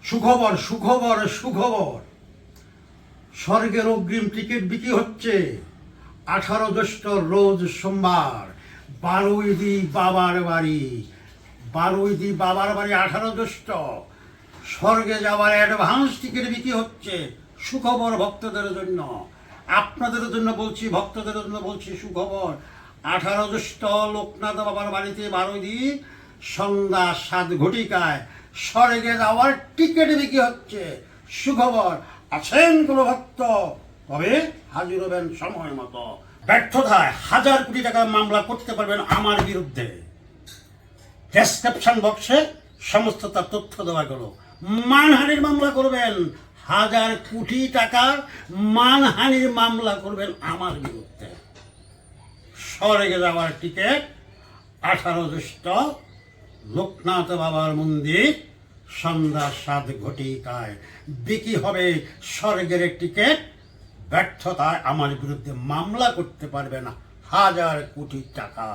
সুখবর সুখবর সুখবর, স্বর্গের অগ্রিম টিকিট বিক্রি হচ্ছে 18 জ্যৈষ্ঠ রোজ সোমবার। 12 বাবার বাড়ি, 18 জ্যৈষ্ঠ স্বর্গে যাওয়ার অ্যাডভান্স টিকিট বিক্রি হচ্ছে। সুখবর ভক্তদের জন্য, আপনাদের জন্য বলছি, ভক্তদের জন্য বলছি সুখবর। 18 জ্যৈষ্ঠ লোকনাথ বাবার বাড়িতে 12 সন্ধ্যা 7 ঘটিকায় স্বর্গে যাওয়ার টিকিট বিক্রি হচ্ছে। সুখবর, আছেন কোনো ভক্ত তবে হাজির হবেন সময় মতো। ব্যর্থতায় 1000 কোটি টাকার মামলা করতে পারবেন আমার বিরুদ্ধে। ডেসক্রিপশন বক্সে সমস্ত তার তথ্য দেওয়া গেল। মানহানির মামলা করবেন, 1000 কোটি টাকার মানহানির মামলা করবেন আমার বিরুদ্ধে। স্বর্গে যাওয়ার টিকিট 18 জ্যৈষ্ঠ লোকনাথ বাবার মন্দির সন্ধ্যা 7 ঘটিকায় বিক্রি হবে স্বর্গের টিকিট। ব্যর্থতায় আমার বিরুদ্ধে মামলা করতে পারবে না 1000 কোটি টাকা।